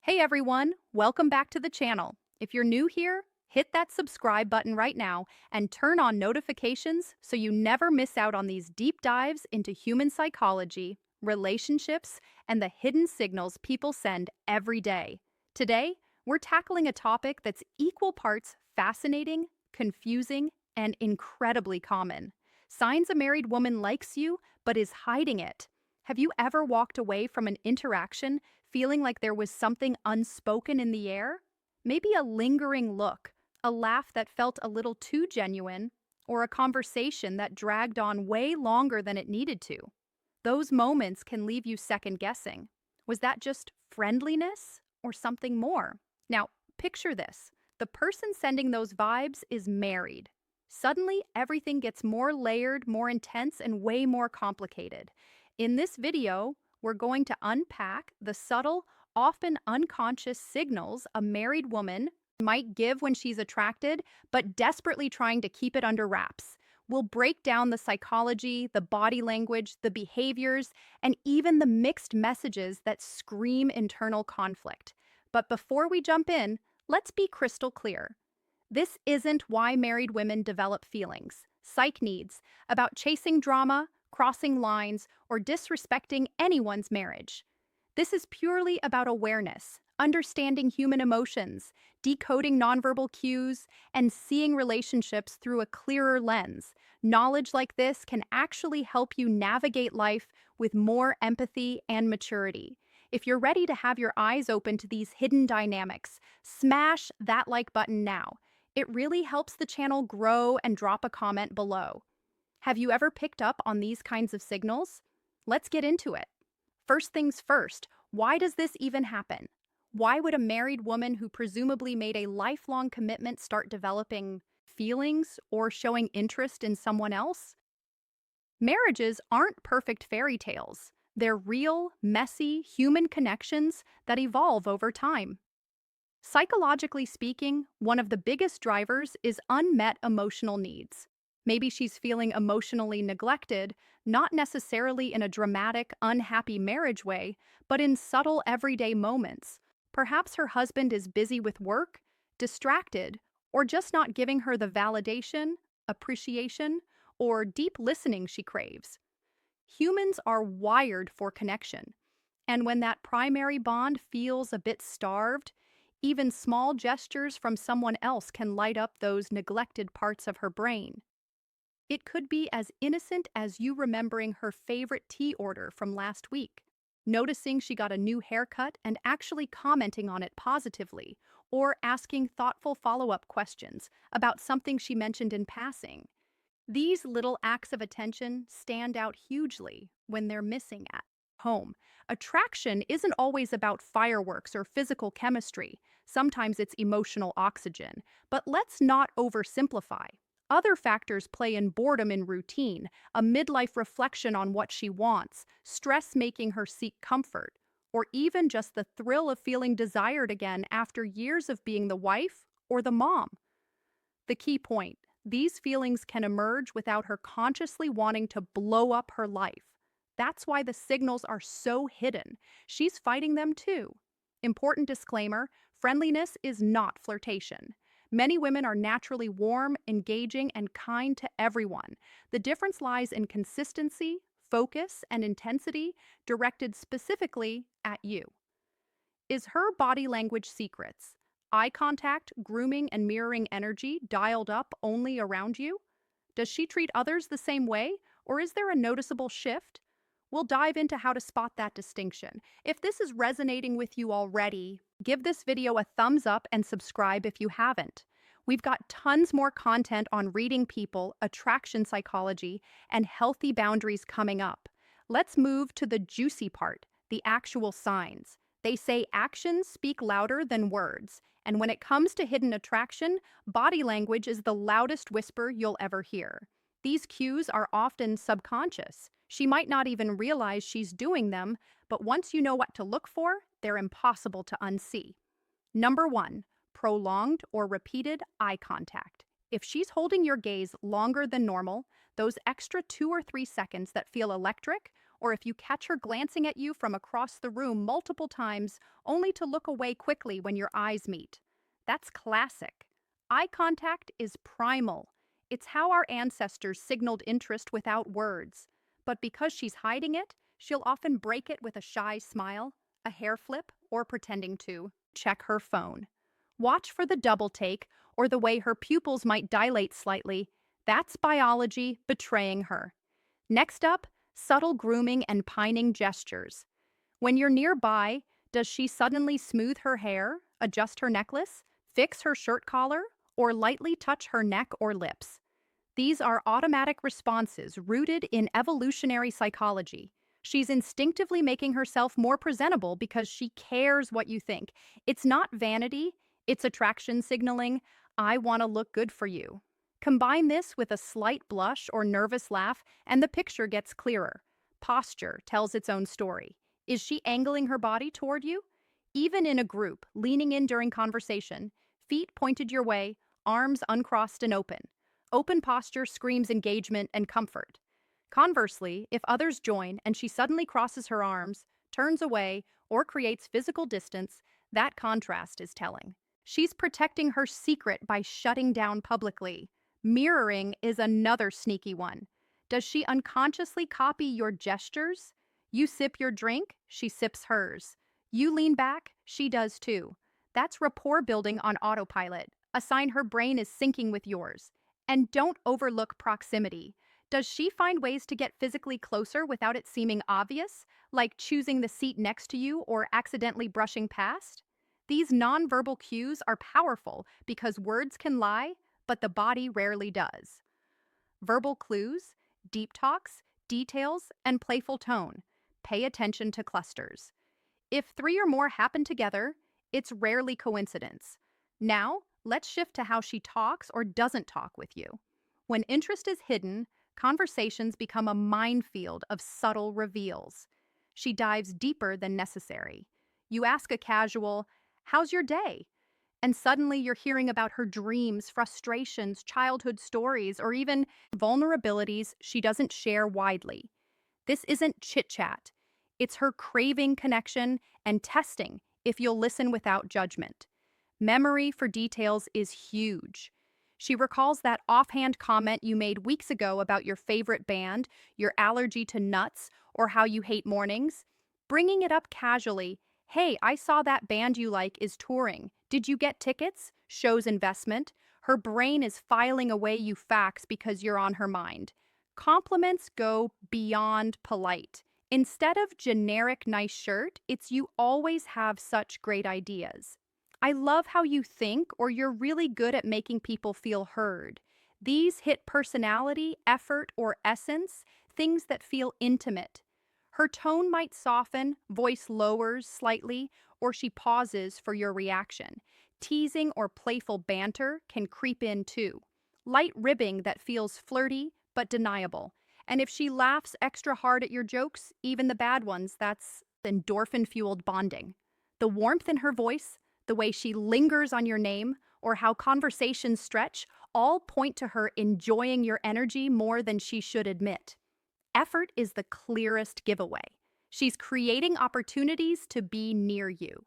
Hey everyone, welcome back to the channel. If you're new here, hit that subscribe button right now and turn on notifications so you never miss out on these deep dives into human psychology, relationships, and the hidden signals people send every day. Today, we're tackling a topic that's equal parts fascinating, confusing, and incredibly common. Signs a married woman likes you but is hiding it. Have you ever walked away from an interaction feeling like there was something unspoken in the air? Maybe a lingering look, a laugh that felt a little too genuine, or a conversation that dragged on way longer than it needed to. Those moments can leave you second guessing. Was that just friendliness or something more? Now, picture this. The person sending those vibes is married. Suddenly, everything gets more layered, more intense, and way more complicated. In this video, we're going to unpack the subtle, often unconscious signals a married woman might give when she's attracted, but desperately trying to keep it under wraps. We'll break down the psychology, the body language, the behaviors, and even the mixed messages that scream internal conflict. But before we jump in, let's be crystal clear. This isn't why married women develop feelings, psych needs, about chasing drama, crossing lines, or disrespecting anyone's marriage. This is purely about awareness, understanding human emotions, decoding nonverbal cues, and seeing relationships through a clearer lens. Knowledge like this can actually help you navigate life with more empathy and maturity. If you're ready to have your eyes open to these hidden dynamics, smash that like button now. It really helps the channel grow, and drop a comment below. Have you ever picked up on these kinds of signals? Let's get into it. First things first, why does this even happen? Why would a married woman who presumably made a lifelong commitment start developing feelings or showing interest in someone else? Marriages aren't perfect fairy tales. They're real, messy, human connections that evolve over time. Psychologically speaking, one of the biggest drivers is unmet emotional needs. Maybe she's feeling emotionally neglected, not necessarily in a dramatic, unhappy marriage way, but in subtle everyday moments. Perhaps her husband is busy with work, distracted, or just not giving her the validation, appreciation, or deep listening she craves. Humans are wired for connection, and when that primary bond feels a bit starved, even small gestures from someone else can light up those neglected parts of her brain. It could be as innocent as you remembering her favorite tea order from last week, noticing she got a new haircut and actually commenting on it positively, or asking thoughtful follow-up questions about something she mentioned in passing. These little acts of attention stand out hugely when they're missing at home. Attraction isn't always about fireworks or physical chemistry. Sometimes it's emotional oxygen. But let's not oversimplify. Other factors play in: boredom in routine, a midlife reflection on what she wants, stress making her seek comfort, or even just the thrill of feeling desired again after years of being the wife or the mom. The key point: these feelings can emerge without her consciously wanting to blow up her life. That's why the signals are so hidden. She's fighting them too. Important disclaimer: friendliness is not flirtation. Many women are naturally warm, engaging, and kind to everyone. The difference lies in consistency, focus, and intensity directed specifically at you. Is her body language secrets, eye contact, grooming, and mirroring energy dialed up only around you? Does she treat others the same way, or is there a noticeable shift? We'll dive into how to spot that distinction. If this is resonating with you already, give this video a thumbs up and subscribe if you haven't. We've got tons more content on reading people, attraction psychology, and healthy boundaries coming up. Let's move to the juicy part, the actual signs. They say actions speak louder than words, and when it comes to hidden attraction, body language is the loudest whisper you'll ever hear. These cues are often subconscious. She might not even realize she's doing them, but once you know what to look for, they're impossible to unsee. Number 1, prolonged or repeated eye contact. If she's holding your gaze longer than normal, those extra 2 or 3 seconds that feel electric, or if you catch her glancing at you from across the room multiple times only to look away quickly when your eyes meet. That's classic. Eye contact is primal. It's how our ancestors signaled interest without words. But because she's hiding it, she'll often break it with a shy smile, a hair flip, or pretending to check her phone. Watch for the double take or the way her pupils might dilate slightly. That's biology betraying her. Next up, subtle grooming and pining gestures. When you're nearby, does she suddenly smooth her hair, adjust her necklace, fix her shirt collar, or lightly touch her neck or lips? These are automatic responses rooted in evolutionary psychology. She's instinctively making herself more presentable because she cares what you think. It's not vanity, it's attraction signaling. I want to look good for you. Combine this with a slight blush or nervous laugh, and the picture gets clearer. Posture tells its own story. Is she angling her body toward you? Even in a group, leaning in during conversation, feet pointed your way, arms uncrossed and open. Open posture screams engagement and comfort. Conversely, if others join and she suddenly crosses her arms, turns away, or creates physical distance, that contrast is telling. She's protecting her secret by shutting down publicly. Mirroring is another sneaky one. Does she unconsciously copy your gestures? You sip your drink, she sips hers. You lean back, she does too. That's rapport building on autopilot, a sign her brain is syncing with yours. And don't overlook proximity. Does she find ways to get physically closer without it seeming obvious, like choosing the seat next to you or accidentally brushing past? These nonverbal cues are powerful because words can lie, but the body rarely does. Verbal clues, deep talks, details, and playful tone. Pay attention to clusters. If three or more happen together, it's rarely coincidence. Now, let's shift to how she talks or doesn't talk with you. When interest is hidden, conversations become a minefield of subtle reveals. She dives deeper than necessary. You ask a casual, "How's your day?" And suddenly you're hearing about her dreams, frustrations, childhood stories, or even vulnerabilities she doesn't share widely. This isn't chit-chat. It's her craving connection and testing if you'll listen without judgment. Memory for details is huge. She recalls that offhand comment you made weeks ago about your favorite band, your allergy to nuts, or how you hate mornings. Bringing it up casually, "Hey, I saw that band you like is touring. Did you get tickets?" shows investment. Her brain is filing away you facts because you're on her mind. Compliments go beyond polite. Instead of generic nice shirt, it's "you always have such great ideas." "I love how you think," or "you're really good at making people feel heard." These hit personality, effort, or essence, things that feel intimate. Her tone might soften, voice lowers slightly, or she pauses for your reaction. Teasing or playful banter can creep in too. Light ribbing that feels flirty but deniable. And if she laughs extra hard at your jokes, even the bad ones, that's endorphin-fueled bonding. The warmth in her voice, the way she lingers on your name, or how conversations stretch, all point to her enjoying your energy more than she should admit. Effort is the clearest giveaway. She's creating opportunities to be near you.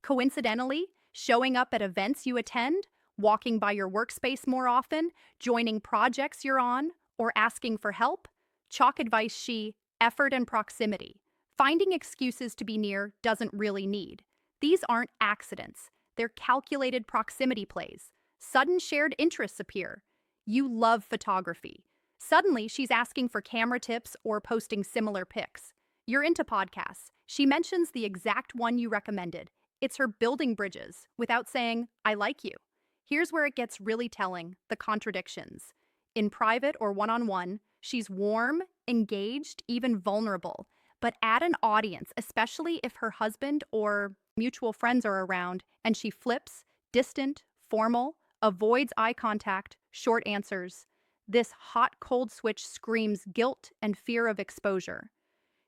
Coincidentally, showing up at events you attend, walking by your workspace more often, joining projects you're on, or asking for help, chalk advice effort and proximity. Finding excuses to be near doesn't really need. These aren't accidents. They're calculated proximity plays. Sudden shared interests appear. You love photography. Suddenly, she's asking for camera tips or posting similar pics. You're into podcasts. She mentions the exact one you recommended. It's her building bridges without saying, "I like you." Here's where it gets really telling, the contradictions. In private or one-on-one, she's warm, engaged, even vulnerable. But at an audience, especially if her husband or mutual friends are around, and she flips, distant, formal, avoids eye contact, short answers. This hot-cold switch screams guilt and fear of exposure.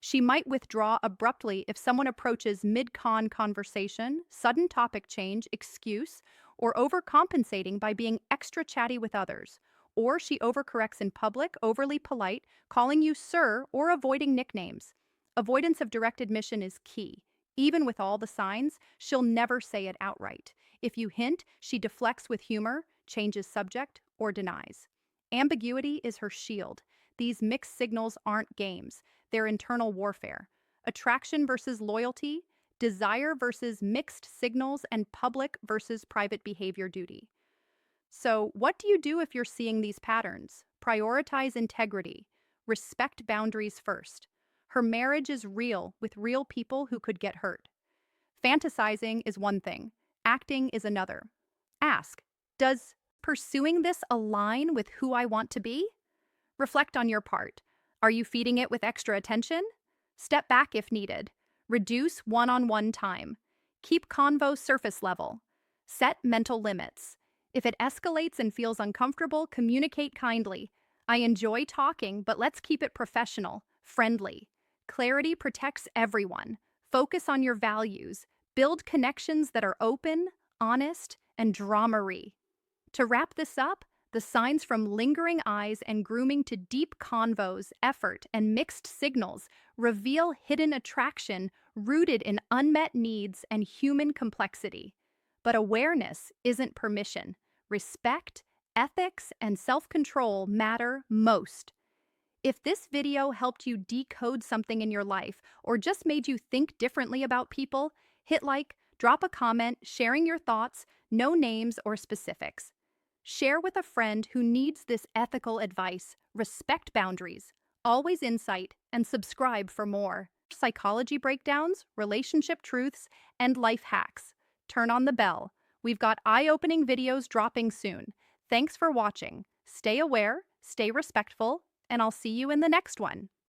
She might withdraw abruptly if someone approaches mid-con conversation, sudden topic change, excuse, or overcompensating by being extra chatty with others. Or she overcorrects in public, overly polite, calling you sir or avoiding nicknames. Avoidance of direct admission is key. Even with all the signs, she'll never say it outright. If you hint, she deflects with humor, changes subject, or denies. Ambiguity is her shield. These mixed signals aren't games, they're internal warfare. Attraction versus loyalty, desire versus mixed signals, and public versus private behavior duty. So, what do you do if you're seeing these patterns? Prioritize integrity. Respect boundaries first. Her marriage is real with real people who could get hurt. Fantasizing is one thing, acting is another. Ask, does pursuing this align with who I want to be? Reflect on your part. Are you feeding it with extra attention? Step back if needed. Reduce one-on-one time. Keep convo surface level. Set mental limits. If it escalates and feels uncomfortable, communicate kindly. I enjoy talking, but let's keep it professional, friendly. Clarity protects everyone. Focus on your values. Build connections that are open, honest, and drama-free. To wrap this up, the signs from lingering eyes and grooming to deep convos, effort, and mixed signals reveal hidden attraction rooted in unmet needs and human complexity. But awareness isn't permission. Respect, ethics, and self-control matter most. If this video helped you decode something in your life or just made you think differently about people, hit like, drop a comment sharing your thoughts, no names or specifics. Share with a friend who needs this ethical advice, respect boundaries, always insight, and subscribe for more psychology breakdowns, relationship truths, and life hacks. Turn on the bell. We've got eye-opening videos dropping soon. Thanks for watching. Stay aware, stay respectful, and I'll see you in the next one.